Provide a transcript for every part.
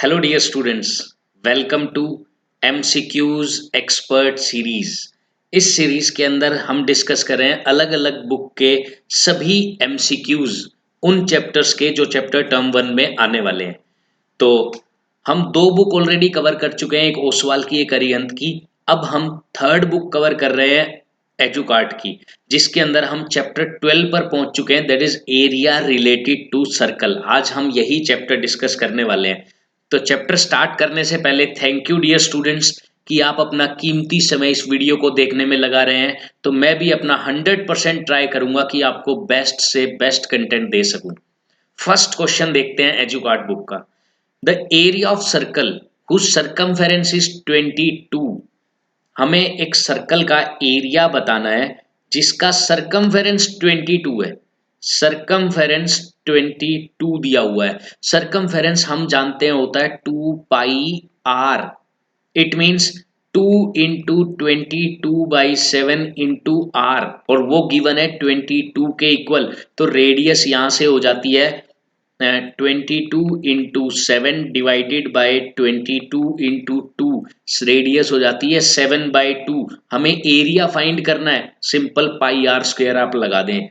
Hello dear students, welcome to MCQs expert series. इस series के अंदर हम डिस्कस कर रहे हैं अलग अलग बुक के सभी एमसीक्यूज, उन चैप्टर्स के जो चैप्टर टर्म 1 में आने वाले हैं। तो हम दो बुक ऑलरेडी कवर कर चुके हैं, एक ओसवाल की, एक अरिहंत की। अब हम थर्ड बुक कवर कर रहे हैं एजुकार्ट की, जिसके अंदर हम चैप्टर 12 पर पहुंच चुके हैं, that is area related to circle. आज हम यही चैप्टर डिस्कस करने वाले हैं। तो चैप्टर स्टार्ट करने से पहले थैंक यू डियर स्टूडेंट्स कि आप अपना कीमती समय इस वीडियो को देखने में लगा रहे हैं। तो मैं भी अपना 100% ट्राई करूंगा कि आपको बेस्ट से बेस्ट कंटेंट दे सकूं। फर्स्ट क्वेश्चन देखते हैं एजुकार्ट बुक का। The area of circle whose circumference is 22। हमें एक सर्कल का एरिया बताना है जिसका सरकमफेरेंस 22 है। सरकमफेरेंस 22 दिया हुआ है। सरकमफेरेंस हम जानते हैं होता है 2 pi R. It means 2 into 22/7 into R, और वो गिवन है 22 के इक्वल। तो रेडियस यहां से हो जाती है 22 into 7 divided by 22 into 2, radius हो जाती है 7/2। हमें एरिया फाइंड करना है, सिंपल पाई आर स्क्वायर आप लगा दें।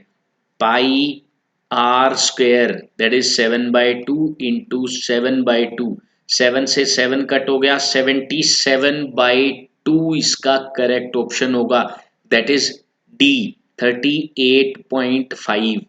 Pi R square that is 7/2 into 7/2। 7 से 7 कट हो गया, 77/2 इसका करेक्ट ऑप्शन होगा, दैट इज डी, 38.5।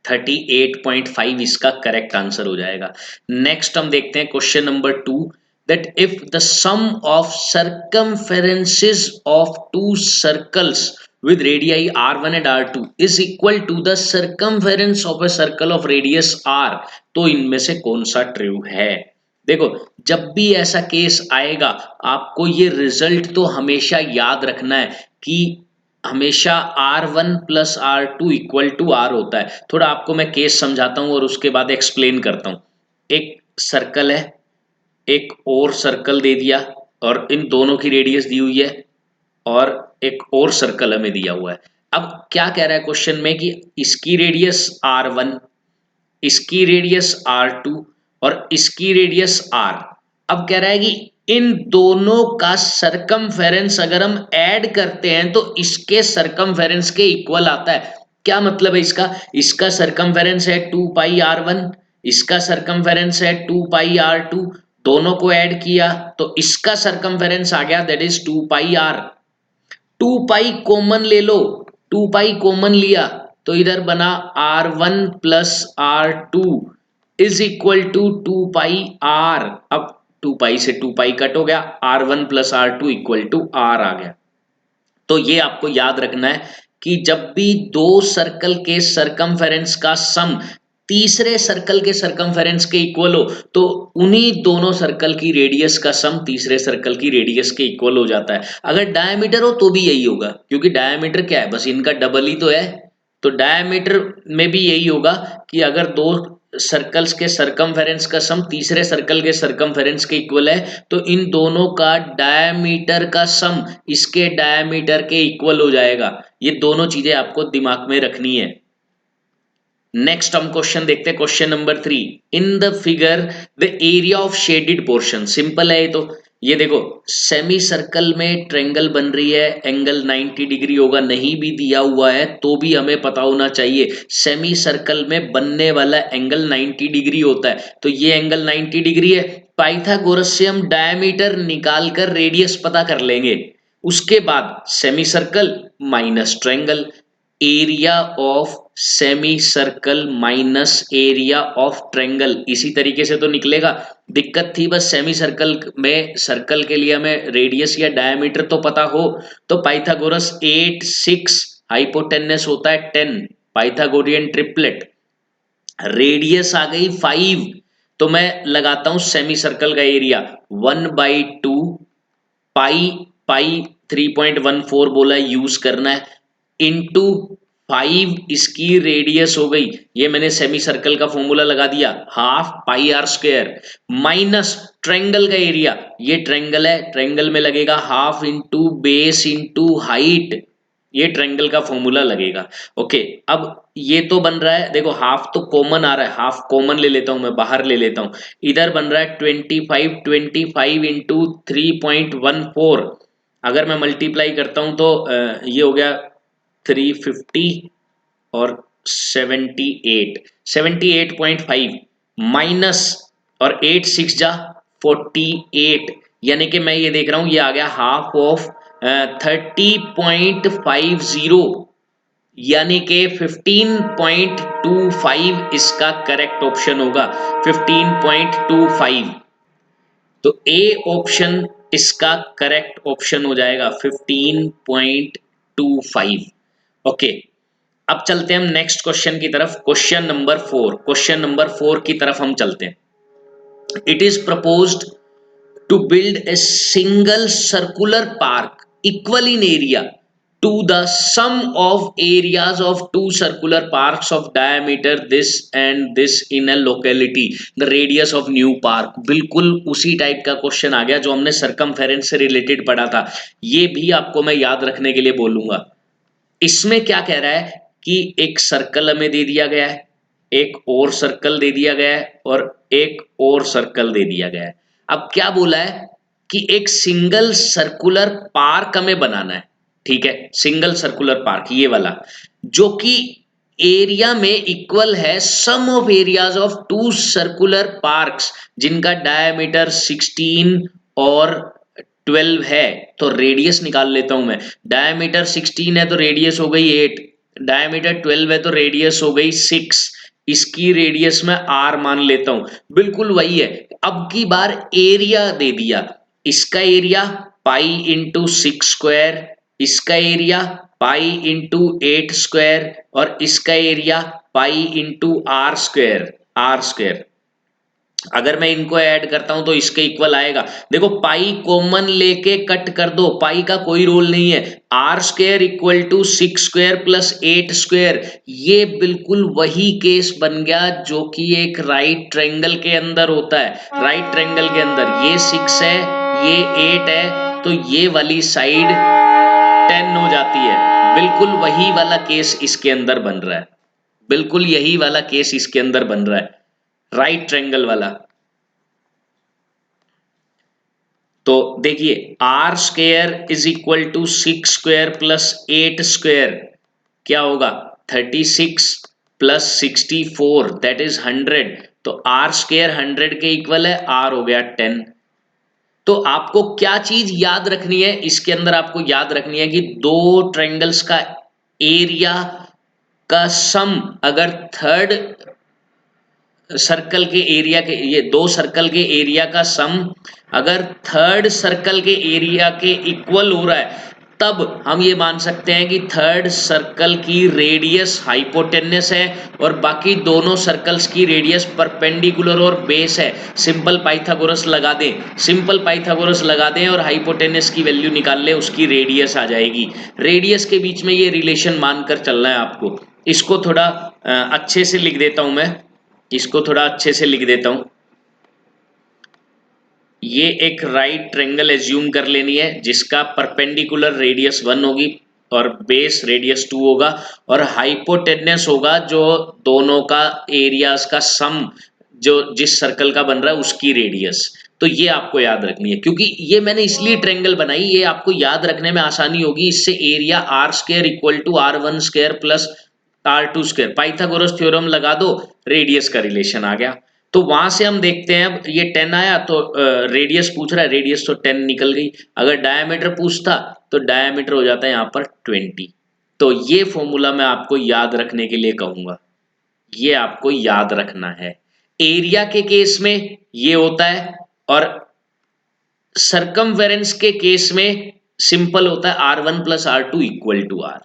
38.5 इसका करेक्ट आंसर हो जाएगा। नेक्स्ट हम देखते हैं question number 2, that if the sum of circumferences of two circles with radii r1 and r2 is equal to the circumference of a circle of radius r, तो इनमें से कौन सा ट्रू है। देखो, जब भी ऐसा केस आएगा आपको ये रिजल्ट तो हमेशा याद रखना है कि हमेशा R1 plus R2 equal to R होता है। थोड़ा आपको मैं केस समझाता हूं और उसके बाद एक्सप्लेन करता हूं। एक सर्कल है, एक और सर्कल दे दिया, और इन दोनों की रेडियस दी हुई है, और एक और सर्कल हमें दिया हुआ है। अब क्या कह रहा है क्वेश्चन में कि इसकी रेडियस R1, इसकी रेडियस R2 और इसकी रेडियस R। अब कह रहा है कि इन दोनों का सरकमफेरेंस अगर हम ऐड करते हैं तो इसके सरकमफेरेंस के इक्वल आता है। क्या मतलब है इसका? इसका सरकमफेरेंस है 2 पाई R1, इसका सरकमफेरेंस है 2 पाई R2। दोनों को ऐड किया तो इसका सरकमफेरेंस आ गया, that is 2 pi R। 2 pi common ले लो, 2 पाई कॉमन लिया तो इधर बना R1 plus R2 is equal to 2 pi R। अब 2 पाई से 2 पाई कट हो गया, R1 plus R2 equal to R आ गया। तो ये आपको याद रखना है कि जब भी दो सर्कल के सरकमफेरेंस का सम तीसरे सर्कल के सरकमफेरेंस के इक्वल हो तो उन्हीं दोनों सर्कल की रेडियस का सम तीसरे सर्कल की रेडियस के इक्वल हो जाता है। अगर डायमीटर हो तो भी यही होगा, क्योंकि डायमीटर क्या है, बस इनका डबल ही तो है। तो डायमीटर में भी यही होगा कि अगर दो सर्कल्स के सरकमफेरेंस का सम तीसरे सर्कल के सरकमफेरेंस के इक्वल है तो इन दोनों का डायमीटर का सम इसके डायमीटर के इक्वल हो जाएगा। ये दोनों चीजें आपको दिमाग में रखनी है। नेक्स्ट हम क्वेश्चन देखते हैं, question number 3। In the figure the area of shaded portion, simple है ये तो। ये देखो, सेमी सर्कल में ट्रायंगल बन रही है, एंगल 90 डिग्री होगा, नहीं भी दिया हुआ है तो भी हमें पता होना चाहिए सेमी सर्कल में बनने वाला एंगल 90 डिग्री होता है। तो ये एंगल 90 डिग्री है। पाइथागोरस से हम डायमीटर निकाल कर रेडियस पता कर लेंगे। उसके बाद semi circle minus triangle, area of semi circle minus area of triangle, इसी तरीके से तो निकलेगा। दिक्कत थी बस सेमी सर्कल में, सर्कल के लिए हमें रेडियस या डायमीटर तो पता हो। तो पाइथागोरस 8 6, हाइपोटेनस होता है 10, पाइथागोरियन ट्रिपलेट, रेडियस आ गई 5। तो मैं लगाता हूं सेमी सर्कल का एरिया 1/2 पाई, पाई 3.14 बोला है, यूज करना है, इंटू 5 इसकी रेडियस हो गई। ये मैंने सेमी सर्कल का फॉर्मूला लगा दिया, half pi R square, minus triangle का एरिया, ये ट्रायंगल है, ट्रायंगल में लगेगा half into base into height. ये ट्रायंगल का फॉर्मूला लगेगा। ओके, अब ये तो बन रहा है, देखो हाफ तो कॉमन आ रहा है, हाफ कॉमन ले लेता हूं मैं, बाहर ले लेता हूं। इधर बन रहा है 25 इंटू 3.14। अगर मैं मल्टीप्लाई करता हूं तो ये हो गया 350 और 78.5 माइनस, और 8 6 जा 48, यानी कि मैं ये देख रहा हूं ये आ गया हाफ ऑफ 30.50, यानी कि 15.25 इसका करेक्ट ऑप्शन होगा, 15.25। तो ए ऑप्शन इसका करेक्ट ऑप्शन हो जाएगा 15.25। ओके, अब चलते हैं हम नेक्स्ट क्वेश्चन की तरफ, क्वेश्चन नंबर 4 की तरफ हम चलते हैं। It is proposed to build a single circular park equal in area to the sum of areas of two circular parks of diameter this and this in a locality, the radius of new park। बिल्कुल उसी type का question आ गया जो हमने circumference से related पढ़ा था, ये भी आपको मैं याद रखने के लिए बोलूंगा। इसमें क्या कह रहा है कि एक सर्कल हमें दे दिया गया है, एक और सर्कल दे दिया गया है, और एक और सर्कल दे दिया गया है। अब क्या बोला है कि एक सिंगल सर्कुलर पार्क हमें बनाना है, ठीक है, सिंगल सर्कुलर पार्क ये वाला, जो कि एरिया में इक्वल है sum of areas of two circular parks जिनका डायमीटर 16 और 12 है। तो रेडियस निकाल लेता हूं मैं, डायमीटर 16 है तो रेडियस हो गई 8, डायमीटर 12 है तो रेडियस हो गई 6, इसकी रेडियस में r मान लेता हूं, बिल्कुल वही है। अब की बार एरिया दे दिया, इसका एरिया पाई इंटू 6 स्क्वायर, इसका एरिया पाई इंटू 8 स्क्वायर, और इसका area pi into R square. अगर मैं इनको ऐड करता हूं तो इसके इक्वल आएगा। देखो पाई कॉमन लेके कट कर दो, पाई का कोई रोल नहीं है। R square equal to 6 square plus 8 square, ये बिल्कुल वही केस बन गया जो कि एक राइट ट्रायंगल के अंदर होता है। राइट ट्रायंगल के अंदर ये 6 है, ये 8 है, तो ये वाली साइड 10 हो जाती है। बिल्कुल वही वाला केस इसके अंदर बन रहा है, बिल्कुल यही वाला केस इसके अंदर बन रहा है, राइट ट्रायंगल वाला। तो देखिए R square is equal to 6 square plus 8 square क्या होगा, 36 प्लस 64 दैट इज 100। तो आर स्क्वायर 100 के इक्वल है, आर हो गया 10। तो आपको क्या चीज याद रखनी है इसके अंदर, आपको याद रखनी है कि दो ट्रायंगल्स का एरिया का सम, अगर थर्ड सर्कल के एरिया के, ये दो सर्कल के एरिया का सम अगर थर्ड सर्कल के एरिया के इक्वल हो रहा है, तब हम ये मान सकते हैं कि थर्ड सर्कल की रेडियस हाइपोटेनस है और बाकी दोनों सर्कल्स की रेडियस परपेंडिकुलर और बेस है। सिंपल पाइथागोरस लगा दें, सिंपल पाइथागोरस लगा दें और हाइपोटेनस की वैल्यू निकाल लें, उसकी रेडियस आ जाएगी। रेडियस के बीच में ये रिलेशन मानकर चलना है आपको। इसको थोड़ा अच्छे से लिख देता हूं मैं, इसको थोड़ा अच्छे से लिख देता हूं। ये एक राइट ट्रायंगल एज्यूम कर लेनी है जिसका परपेंडिकुलर रेडियस 1 होगी और बेस रेडियस 2 होगा, और हाइपोटेनस होगा जो दोनों का एरियाज का सम, जो जिस सर्कल का बन रहा है उसकी रेडियस। तो ये आपको याद रखनी है, क्योंकि ये मैंने इसलिए ट्रायंगल बनाई, ये आपको याद रखने में आसानी होगी। इससे area R square equal to R1 square plus R2 square, Pythagoras theorem लगा दो, रेडियस का रिलेशन आ गया। तो वहां से हम देखते हैं, अब ये 10 आया तो रेडियस पूछ रहा है, रेडियस तो 10 निकल गई। अगर डायमीटर पूछता तो डायमीटर हो जाता है यहाँ पर 20। तो ये फॉर्मूला मैं आपको याद रखने के लिए कहूंगा, ये आपको याद रखना है। एरिया के केस में ये होता है, और सरकमफेरेंस के केस में सिंपल होता है R1 plus R2 equal to R।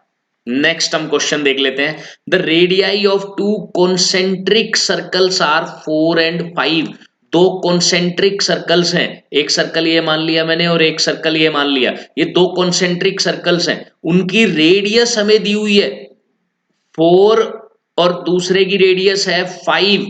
Next हम क्वेश्चन देख लेते हैं। The radii of two concentric circles are 4 and 5। दो कॉन्सेंट्रिक सर्कल्स हैं, एक सर्कल ये मान लिया मैंने और एक सर्कल ये मान लिया, ये दो कॉन्सेंट्रिक सर्कल्स हैं, उनकी रेडियस हमें दी हुई है 4 और दूसरे की रेडियस है 5।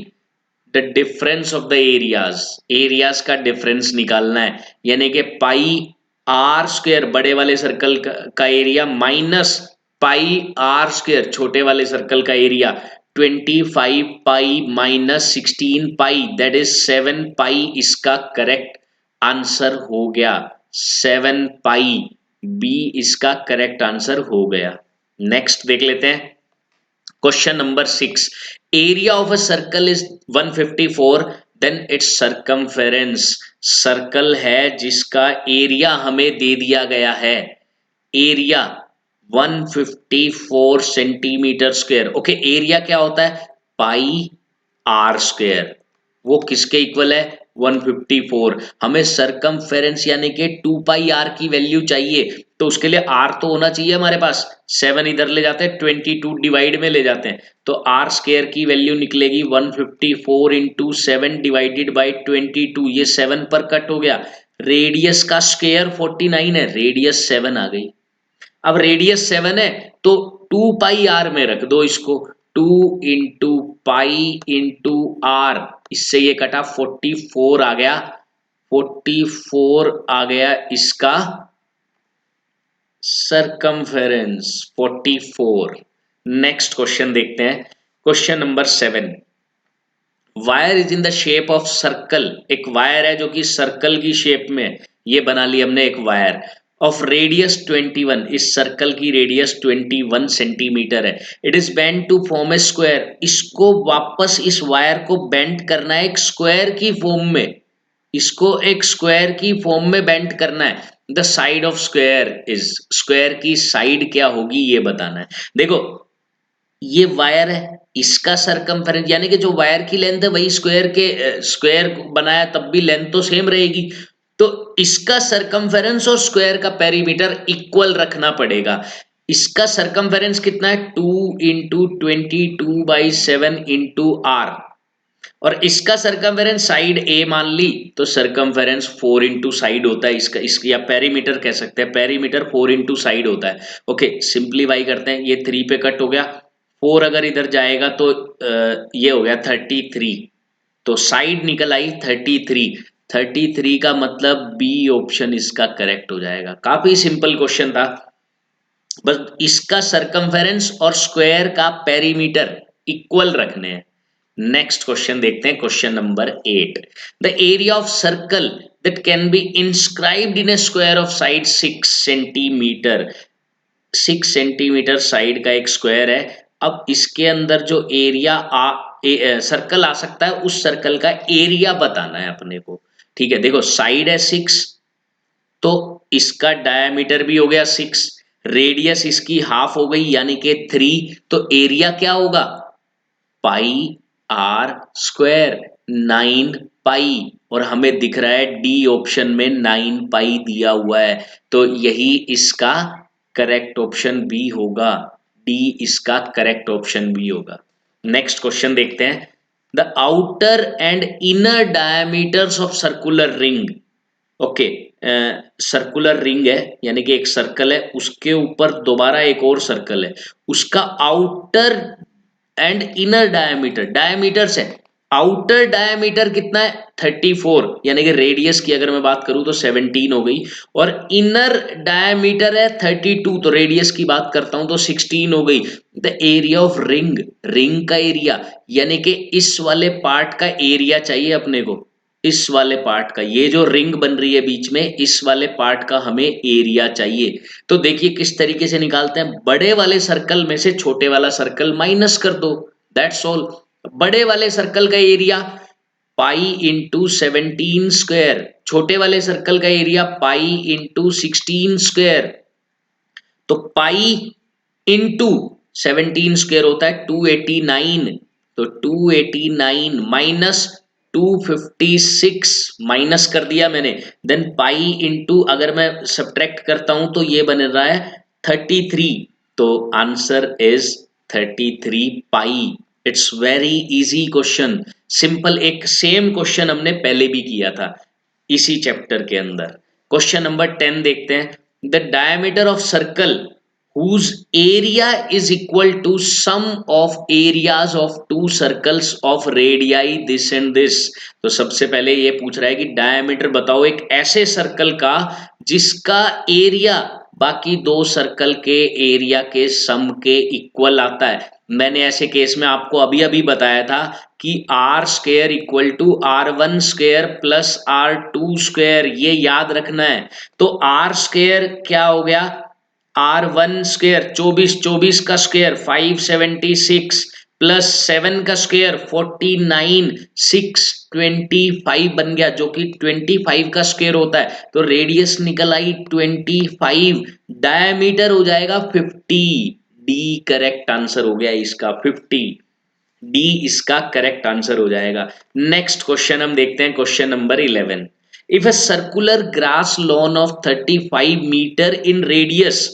The difference of the areas, areas का डिफरेंस निकालना है, यानी कि पाई आर स्क्वायर बड़े वाले सर्कल का area minus pi R square, छोटे वाले सर्कल का area 25 pi minus 16 pi, that is 7 pi, इसका करेक्ट आंसर हो गया 7 पाई, बी इसका करेक्ट आंसर हो गया। नेक्स्ट देख लेते हैं question number 6, area of a circle is 154, then it's circumference, circle है जिसका एरिया हमें दे दिया गया है, area 154 centimetre square. Okay, area क्या होता है, पाई आर स्क्वायर, वो किसके इक्वल है 154। हमें सरकमफेरेंस यानी कि 2 पाई आर की वैल्यू चाहिए, तो उसके लिए आर तो होना चाहिए हमारे पास, 7 इधर ले जाते हैं, 22 डिवाइड में ले जाते हैं, तो आर स्क्वायर की वैल्यू निकलेगी 154 इंटू 7 डिवाइडेड बाई 22, ये 7 पर कट हो गया, रेडियस का स्क्वायर 49 है, रेडियस 7 आ गई। अब रेडियस 7 है तो 2 पाई आर में रख दो इसको, 2 इंटू पाई इंटू आर, इससे ये कटा 44 आ गया, 44 आ गया इसका सरकमफेरेंस 44। नेक्स्ट क्वेश्चन देखते हैं question number 7, wire is in the shape of circle, एक वायर है जो कि सर्कल की शेप में, ये बना ली हमने एक वायर ऑफ रेडियस 21, इस सर्कल की रेडियस 21 सेंटीमीटर है, it is bend to form a square, इसको वापस इस वायर को बेंड करना है एक स्क्वायर की फॉर्म में, इसको एक स्क्वायर की फॉर्म में बेंड करना है, the side of square is, square की साइड क्या होगी ये बताना है। देखो ये वायर है, इसका सरकमफेरेंस यानी कि जो वायर की लेंथ है वही स्क्वायर के, स्क्वायर बनाया तब भी लेंथ तो सेम रहेगी, तो इसका सरकमफेरेंस और स्क्वायर का पेरीमीटर इक्वल रखना पड़ेगा। इसका सरकमफेरेंस कितना है 2 इंटू 22/7 इंटू आर, और इसका सरकमफेरेंस साइड ए मान ली तो सरकमफेरेंस 4 इंटू साइड होता है इसका, इसका या पेरीमीटर कह सकते हैं, पेरीमीटर 4 इंटू साइड होता है। ओके सिंप्लीफाई करते हैं, ये 3 पे कट हो गया, 4 अगर इधर जाएगा तो ये हो गया 33, तो साइड निकल आई 33, 33 का मतलब बी ऑप्शन इसका करेक्ट हो जाएगा। काफी सिंपल क्वेश्चन था, बस इसका सरकमफेरेंस और स्क्वायर का पेरीमीटर इक्वल रखने हैं। नेक्स्ट क्वेश्चन देखते हैं question number 8, the area of circle that can be inscribed in A square of side 6 centimetre, 6 centimetre side का एक स्क्वायर है, अब इसके अंदर जो एरिया सर्कल आ सकता है उस सर्कल का एरिया बताना है अपने को। ठीक है, देखो साइड है 6, तो इसका डायमीटर भी हो गया 6, रेडियस इसकी हाफ हो गई यानी कि 3, तो एरिया क्या होगा पाई आर स्क्वायर 9 पाई, और हमें दिख रहा है डी ऑप्शन में 9 पाई दिया हुआ है, तो यही इसका करेक्ट ऑप्शन बी होगा, डी इसका करेक्ट ऑप्शन बी होगा। नेक्स्ट क्वेश्चन देखते हैं, the outer and inner diameters of circular ring. Okay, circular ring है यानी कि एक सर्कल है उसके ऊपर दोबारा एक और सर्कल है, उसका outer and inner diameter, diameters है, आउटर डायमीटर कितना है 34 यानी कि रेडियस की अगर मैं बात करूं तो 17 हो गई, और इनर डायमीटर है 32, तो रेडियस की बात करता हूं तो 16 हो गई। The area of ring, ring का एरिया यानी कि इस वाले पार्ट का एरिया चाहिए अपने को, इस वाले पार्ट का, ये जो रिंग बन रही है बीच में इस वाले पार्ट का हमें एरिया चाहिए। तो देखिए किस तरीके से निकालते हैं, बड़े वाले सर्कल में से छोटे वाला सर्कल माइनस कर दो, दैट्स ऑल। बड़े वाले सर्कल का एरिया पाई इंटू 17 स्क्वायर, छोटे वाले सर्कल का एरिया पाई इंटू 16 स्क्वायर, तो पाई इंटू 17 स्क्वायर होता है 289, तो 289 माइनस 256 माइनस कर दिया मैंने, देन पाई इंटू अगर मैं सब्ट्रैक्ट करता हूं तो ये बन रहा है 33, तो answer is 33 pi. It's very easy question, simple, एक सेम क्वेश्चन हमने पहले भी किया था इसी चैप्टर के अंदर। क्वेश्चन नंबर 10 देखते हैं, the diameter of circle whose area is equal to sum of areas of two circles of radii this and this। तो सबसे पहले ये पूछ रहा है कि डायमीटर बताओ एक ऐसे सर्कल का जिसका एरिया बाकी दो सर्कल के एरिया के सम के इक्वल आता है। मैंने ऐसे केस में आपको अभी अभी बताया था कि R square equal to R one square plus R two square, ये याद रखना है। तो आर स्क्वायर क्या हो गया, आर वन स्क्वायर 24, 24 का स्क्वायर 576 प्लस 7 का स्क्वायर 49, 625 बन गया, जो कि 25 का स्क्वायर होता है। तो रेडियस निकल आई 25, डायमीटर हो जाएगा 50। डी करेक्ट आंसर हो गया इसका 50। डी इसका करेक्ट आंसर हो जाएगा। नेक्स्ट क्वेश्चन हम देखते हैं, question number 11। If a circular grass lawn of 35 metre in radius,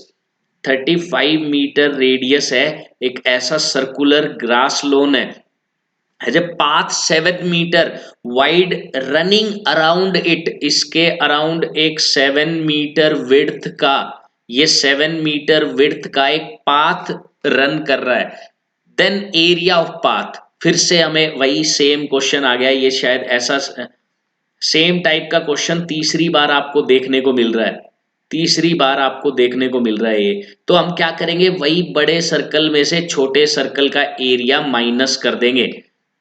35 metre radius है, एक ऐसा सर्कुलर ग्रास लॉन है जब path 7 metre wide running around it, इसके अराउंड एक 7 मीटर विड्थ का, ये 7 मीटर विड्थ का एक पाथ रन कर रहा है, देन एरिया ऑफ पाथ। फिर से हमें वही सेम क्वेश्चन आ गया, ये शायद ऐसा सेम टाइप का क्वेश्चन तीसरी बार आपको देखने को मिल रहा है, तीसरी बार आपको देखने को मिल रहा है ये। तो हम क्या करेंगे, वही बड़े सर्कल में से छोटे सर्कल का एरिया माइनस कर देंगे,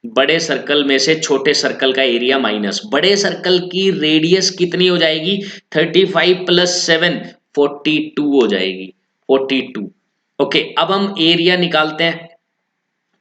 बड़े सर्कल में से छोटे सर्कल का एरिया माइनस। बड़े सर्कल की रेडियस कितनी हो जाएगी, 35 प्लस 7 42 हो जाएगी, 42। ओके, अब हम एरिया निकालते हैं।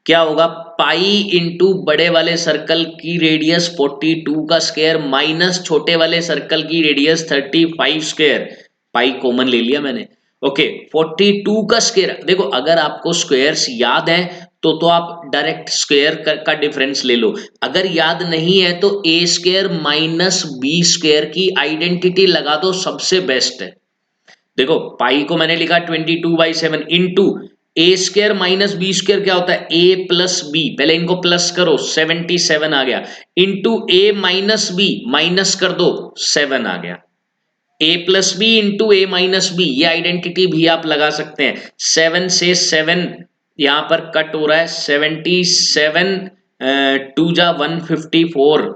क्या होगा, पाई इंटू बड़े वाले सर्कल की रेडियस 42 का स्क्वायर माइनस छोटे वाले सर्कल की रेडियस 35 स्क्वायर, पाई कॉमन ले लिया मैंने। ओके, 42 का स्क्वायर, देखो अगर आपको स्क्वायर्स याद है तो आप डायरेक्ट स्क्वायर का डिफरेंस ले लो, अगर याद नहीं है तो ए स्क्वायर माइनस बी स्क्वायर की आइडेंटिटी लगा दो, सबसे बेस्ट है। देखो पाई को मैंने लिखा 22/7 इंटू ए स्क्वायर माइनस बी स्क्वायर क्या होता है, ए प्लस बी, पहले इनको प्लस करो 77 आ गया, इंटू ए माइनस बी माइनस कर दो 7 आ गया, ए प्लस बी इंटू ए माइनस बी, ये आइडेंटिटी भी आप लगा सकते हैं। 7 से 7 यहां पर कट हो रहा है, 77 टू जा 154,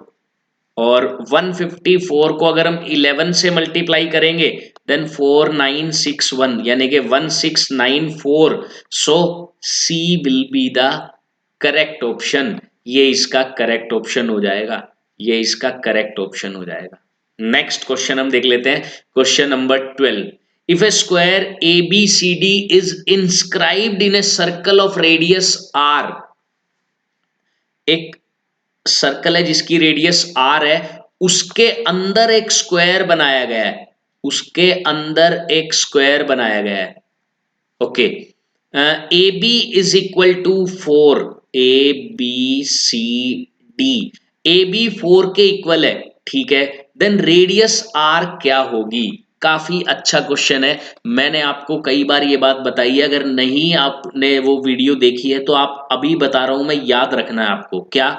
और 154 को अगर हम 11 से मल्टीप्लाई करेंगे देन 4961, यानी कि 1694। So C will be the correct option, ये इसका करेक्ट ऑप्शन हो जाएगा, ये इसका करेक्ट ऑप्शन हो जाएगा। नेक्स्ट क्वेश्चन हम देख लेते हैं, question number 12। If a square A B C D is inscribed in a circle of radius R, एक सर्कल है जिसकी रेडियस आर है, उसके अंदर एक स्क्वायर बनाया गया है, उसके अंदर एक स्क्वायर बनाया गया है। Okay, A B is equal to 4, A B C D, A B 4 के इक्वल है, ठीक है, देन रेडियस आर क्या होगी। काफी अच्छा क्वेश्चन है, मैंने आपको कई बार ये बात बताई है, अगर नहीं आपने वो वीडियो देखी है तो आप अभी बता रहा हूं मैं, याद रखना है आपको क्या,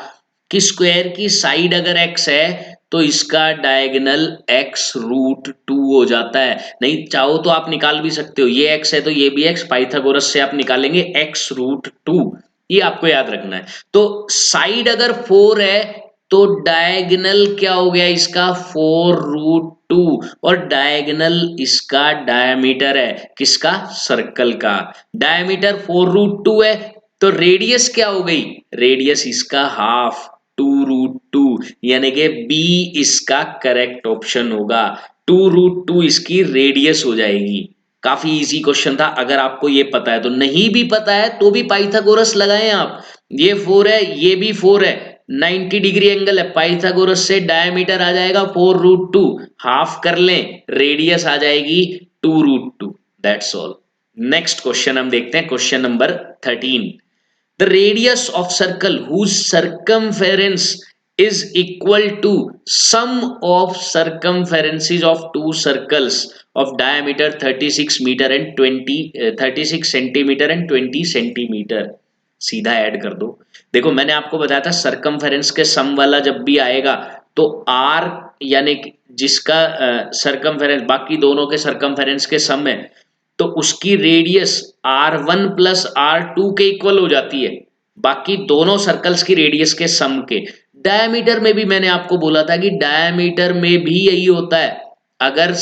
कि स्क्वायर की साइड अगर x है तो इसका डायगोनल x रूट 2 हो जाता है। नहीं चाहो तो आप निकाल भी सकते हो, ये x है तो ये भी x, पाइथागोरस से आप निकालेंगे x रूट 2, ये आपको याद रखना है। तो साइड अगर 4 है तो डायगोनल क्या हो गया इसका, 4 रूट 2, और डायगोनल इसका डायमीटर है, किसका, सर्कल का। डायमीटर 4 रूट 2 है तो रेडियस क्या हो गई, रेडियस इसका हाफ 2 रूट 2, यानी कि बी इसका करेक्ट ऑप्शन होगा, 2 रूट 2 इसकी रेडियस हो जाएगी। काफी इजी क्वेश्चन था, अगर आपको ये पता है तो, नहीं भी पता है तो भी पाइथागोरस लगाएं आप, ये 4 है ये भी 4 है, 90 डिग्री एंगल है, पाइथागोरस से डायमीटर आ जाएगा 4 रूट 2, हाफ कर लें रेडियस आ जाएगी 2 root 2, that's all. Next question हम देखते हैं, question number 13। The radius of circle whose circumference is equal to sum of circumferences of two circles of diameter 36 meter and 36 centimeter and 20 centimeter। सीधा add कर दो। देखो मैंने आपको बताया था सर्कमफेरेंस के सम वाला जब भी आएगा तो आर, यानी जिसका सर्कमफेरेंस बाकी दोनों के सर्कमफेरेंस के सम है, तो उसकी रेडियस R1 प्लस R2 के इक्वल हो जाती है, बाकी दोनों सर्कल्स की रेडियस के सम के। डायमीटर में भी मैंने आपको बोला था कि डायमीटर में भी यही होता है, अगर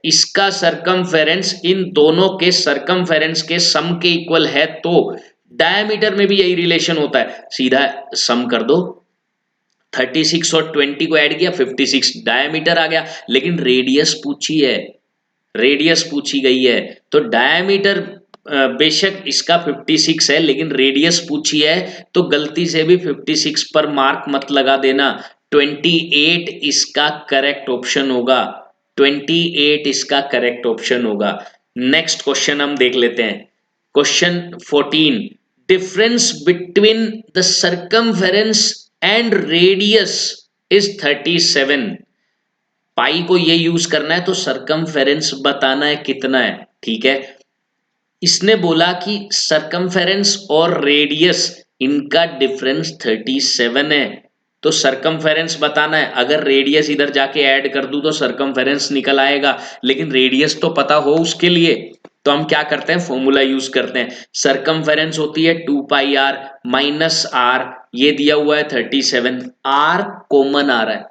इसका सरकमफेरेंस इन दोनों के सरकमफेरेंस के सम के इक्वल है तो डायमीटर में भी यही रिलेशन होता है, सीधा सम कर दो। 36 और 20 को ऐड किया 56 डायमीटर आ गया, लेकिन रेडियस पूछी है, रेडियस पूछी गई है। तो डायमीटर बेशक इसका 56 है लेकिन रेडियस पूछी है, तो गलती से भी 56 पर मार्क मत लगा देना। 28 इसका करेक्ट ऑप्शन होगा, 28 इसका करेक्ट ऑप्शन होगा। नेक्स्ट क्वेश्चन हम देख लेते हैं, question 14, difference between the circumference and radius is 37। पाई को ये यूज करना है तो सरकमफेरेंस बताना है कितना है, ठीक है। इसने बोला कि सरकमफेरेंस और रेडियस इनका डिफरेंस 37 है, तो सरकमफेरेंस बताना है। अगर रेडियस इधर जाके ऐड कर दूं तो सरकमफेरेंस निकल आएगा, लेकिन रेडियस तो पता हो उसके लिए, तो हम क्या करते हैं, फॉर्मूला यूज करते हैं। सरकमफेरेंस होती है 2 पाई आर माइनस आर, ये दिया हुआ है 37, आर कॉमन आ रहा है,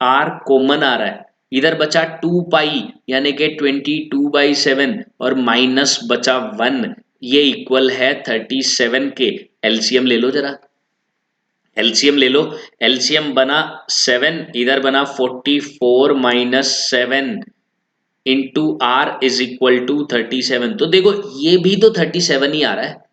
आर कॉमन आ रहा है, इधर बचा 2 पाई यानी कि 22/7 और माइनस बचा 1, ये इक्वल है 37 के। एलसीएम ले लो जरा, एलसीएम ले लो, एलसीएम बना 7, इधर बना 44 minus 7 into R is equal to 37। तो देखो ये भी तो 37 ही आ रहा है,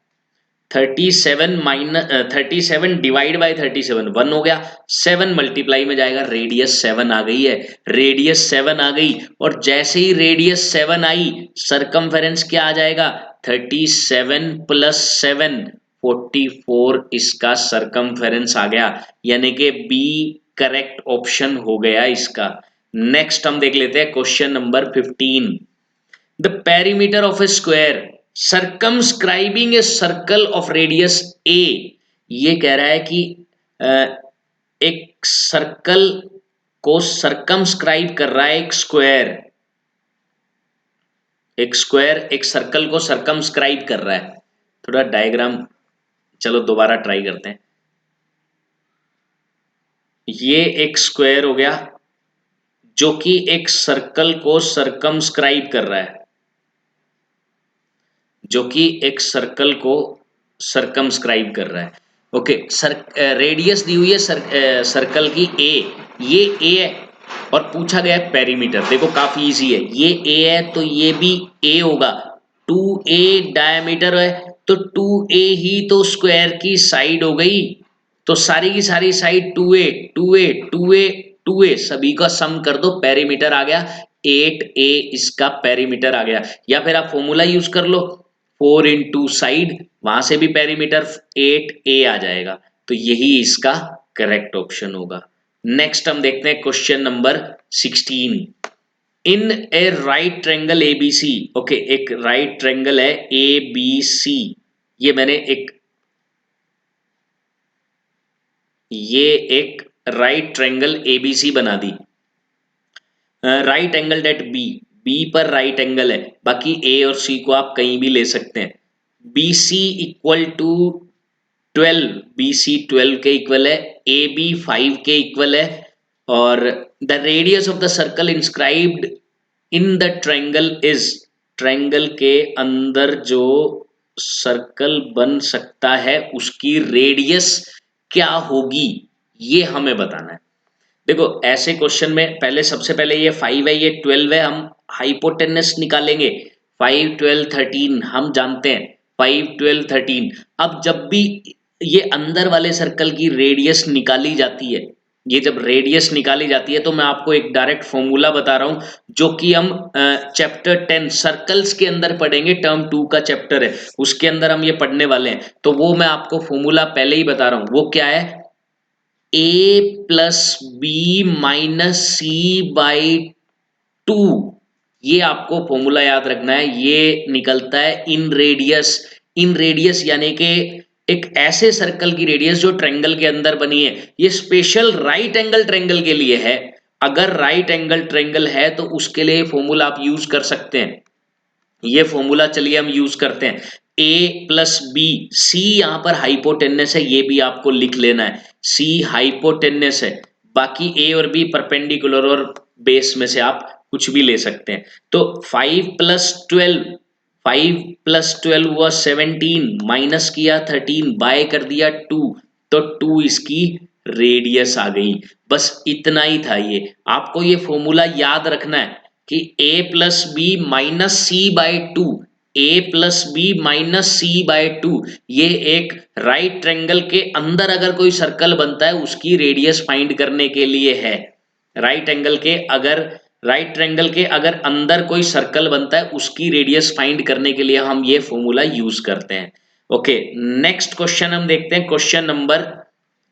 37 माइनस 37 डिवाइड बाय 37 1 हो गया, 7 मल्टीप्लाई में जाएगा, रेडियस 7 आ गई है, रेडियस 7 आ गई। और जैसे ही रेडियस 7 आई सरकमफेरेंस क्या आ जाएगा, 37 प्लस 7 44 इसका सरकमफेरेंस आ गया, यानी कि बी करेक्ट ऑप्शन हो गया इसका। नेक्स्ट हम देख लेते हैं question number 15, the perimeter of A square circumscribing a circle of radius a। ये कह रहा है कि एक सर्कल को सरकमस्क्राइब कर रहा है एक स्क्वायर, एक स्क्वायर एक सर्कल को सरकमस्क्राइब कर रहा है। थोड़ा डायग्राम चलो दोबारा ट्राई करते हैं। ये एक स्क्वायर हो गया जो कि एक सर्कल को सरकमस्क्राइब कर रहा है, जो कि एक सर्कल को सरकमस्क्राइब कर रहा है। ओके, रेडियस दी हुई है सर्कल की ए, ये ए है और पूछा गया है पेरीमीटर। देखो काफी इजी है, ये ए है तो ये भी ए होगा, 2a डायमीटर है तो 2a ही तो स्क्वायर की साइड हो गई, तो सारी की सारी side 2a 2a 2a 2a सभी का सम कर दो, पेरीमीटर आ गया 8a, इसका पेरीमीटर आ गया। या फिर आप फॉर्मूला यूज कर लो, 4 इंटू साइड, वहां से भी पेरीमीटर 8a आ जाएगा, तो यही इसका करेक्ट ऑप्शन होगा। नेक्स्ट हम देखते हैं question number 16, in a right triangle ABC. Okay, एक राइट ट्रायंगल है एबीसी, ये एक राइट ट्रायंगल एबीसी बना दी, right angle at B, B पर राइट एंगल है, बाकी ए और सी को आप कहीं भी ले सकते हैं। B C equal to 12, B C 12 के इक्वल है, ए बी 5 के इक्वल है, और the radius of the circle inscribed in the triangle is, triangle के अंदर जो सर्कल बन सकता है उसकी रेडियस क्या होगी, ये हमें बताना है। देखो ऐसे क्वेश्चन में पहले सबसे पहले ये 5 है ये 12 है, हम हाइपोटेनस निकालेंगे, 5 12 13 हम जानते हैं, 5 12 13। अब जब भी ये अंदर वाले सर्कल की रेडियस निकाली जाती है, ये जब रेडियस निकाली जाती है तो मैं आपको एक डायरेक्ट फॉर्मूला बता रहा हूं जो कि हम चैप्टर 10 सर्कल्स के अंदर पढ़ेंगे, टर्म 2 का चैप्टर है उसके अंदर हम ये पढ़ने वाले हैं। तो वो मैं आपको फॉर्मूला पहले ही बता रहा हूं, वो क्या है, a plus B minus C by 2, ये आपको फॉर्मूला याद रखना है। ये निकलता है इन रेडियस, इन रेडियस यानी कि एक ऐसे सर्कल की रेडियस जो ट्रायंगल के अंदर बनी है, ये स्पेशल राइट एंगल ट्रायंगल के लिए है। अगर राइट एंगल ट्रायंगल है तो उसके लिए फॉर्मूला आप यूज कर सकते हैं, ये फॉर्मूला चलिए हम यूज करते हैं, a प्लस बी, सी यहां पर हाइपोटेनस है, ये भी आपको लिख लेना है, सी हाइपोटेनस है, बाकी a और b परपेंडिकुलर और बेस में से आप कुछ भी ले सकते हैं। तो 5 + 12 हुआ 17, माइनस किया 13, बाय कर दिया 2, तो 2 इसकी रेडियस आ गई। बस इतना ही था ये। आपको ये फॉर्मूला याद रखना है कि a+b-c/2, a+b-c/2, ये एक राइट ट्रायंगल के अंदर अगर कोई सर्कल बनता है उसकी रेडियस फाइंड करने के लिए है। राइट ट्रायंगल के अगर अंदर कोई सर्कल बनता है उसकी रेडियस फाइंड करने के लिए हम ये फॉर्मूला यूज करते हैं। ओके, नेक्स्ट क्वेश्चन हम देखते हैं, question number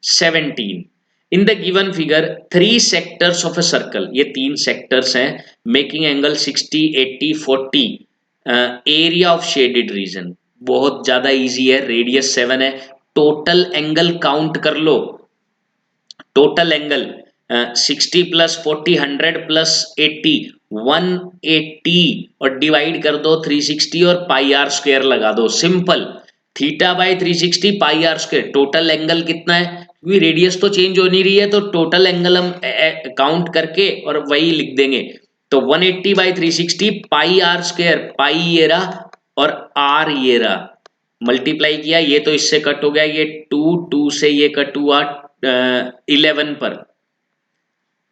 17। In the given figure 3 sectors of a circle, ये 3 सेक्टर्स हैं, making angle 60, 80, 40, area of shaded region. बहुत ज्यादा इजी है, रेडियस 7 है, टोटल एंगल काउंट कर लो। टोटल एंगल 60 + 40, 100 + 80, 180, और डिवाइड कर दो 360 और पाई आर स्क्वायर लगा दो। Simple, θ/360 pi R square. Total angle कितना है, क्योंकि रेडियस तो चेंज हो नहीं रही है, तो टोटल एंगल हम काउंट करके और वही लिख देंगे। तो 180/360 पाई आर स्क्वायर, पाई ये रहा और आर ये रहा, मल्टीप्लाई किया, ये तो इससे कट हो गया, ये 2 से ये कट हुआ 11 पर,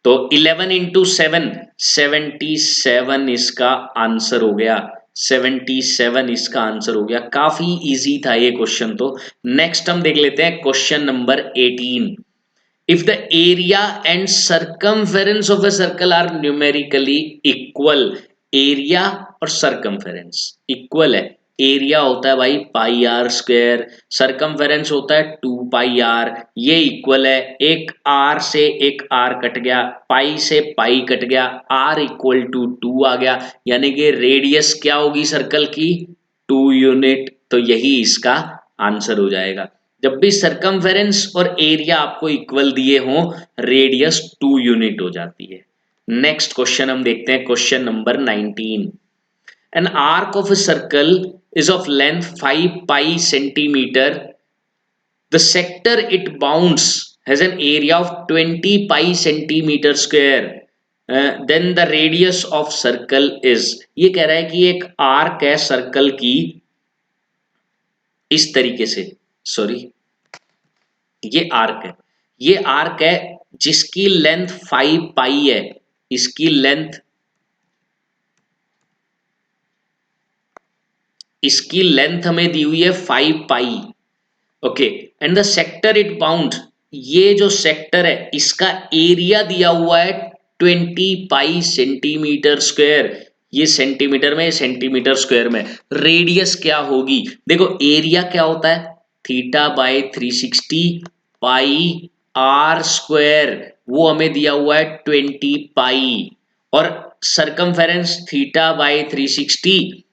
तो 11 × 7, 77 इसका आंसर हो गया। 77 इसका आंसर हो गया। काफी इजी था ये क्वेश्चन। तो नेक्स्ट हम देख लेते हैं question number 18। If the area and circumference of a circle are numerically equal, area और सर्कमफेरेंस इक्वल है। एरिया होता है भाई पाई आर स्क्वायर, सर्कमफेरेंस होता है 2 पाई आर, ये इक्वल है। एक आर से एक आर कट गया, पाई से पाई कट गया, आर इक्वल टू 2 आ गया, यानी कि रेडियस क्या होगी सर्कल की, 2 यूनिट। तो यही इसका आंसर हो जाएगा। जब भी सर्कमफेरेंस और एरिया आपको इक्वल दिए हों, रेडियस 2 यूनिट हो जाती है। नेक्स्ट क्वेश्चन हम देखते हैं, question number 19। An arc of a circle is of length 5 pi centimetre, the sector it bounds has an area of 20 pi centimetre square, then the radius of circle is. ये कह रहा है कि एक arc है सर्कल की इस तरीके से, सॉरी ये आर्क है, ये आर्क है जिसकी लेंथ 5 पाई है, इसकी लेंथ हमें दी हुई है 5 pi. Okay, and the sector it bound, ये जो सेक्टर है इसका एरिया दिया हुआ है 20 पाई सेंटीमीटर स्क्वायर। ये सेंटीमीटर में, सेंटीमीटर स्क्वायर में। रेडियस क्या होगी, देखो एरिया क्या होता है, θ/360 पाई आर स्क्वायर, वो हमें दिया हुआ है 20 पाई, और सर्कमफेरेंस θ/360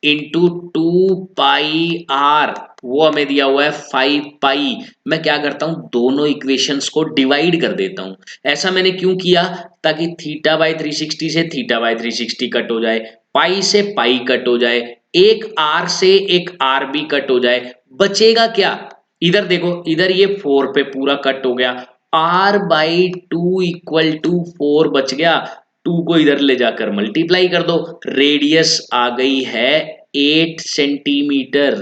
इंटू 2 पाई आर, वो हमें दिया हुआ है 5 पाई। मैं क्या करता हूं, दोनों इक्वेशंस को डिवाइड कर देता हूं। ऐसा मैंने क्यों किया, ताकि θ/360 से θ/360 कट हो जाए, पाई से पाई कट हो जाए, एक आर से एक आर भी कट हो जाए। बचेगा क्या, इधर देखो, इधर ये 4 पे पूरा कट हो गया, r/2 इक्वल टू 4 बच गया। 2 को इधर ले जाकर मल्टीप्लाई कर दो, रेडियस आ गई है 8 सेंटीमीटर।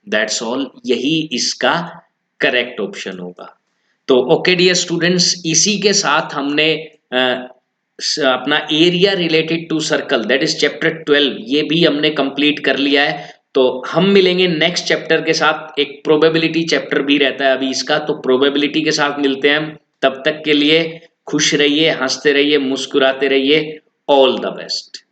दैट्स ऑल, यही इसका करेक्ट ऑप्शन होगा। तो ओके डियर स्टूडेंट्स, इसी के साथ हमने अपना area related to circle, that is chapter 12, ये भी हमने कंप्लीट कर लिया है। तो हम मिलेंगे नेक्स्ट चैप्टर के साथ, एक प्रोबेबिलिटी चैप्टर भी रहता है अभी इसका, तो प्रोबेबिलिटी के साथ मिलते हैं हम। तब तक के लिए खुश रहिए, हंसते रहिए, मुस्कुराते रहिए। All the best.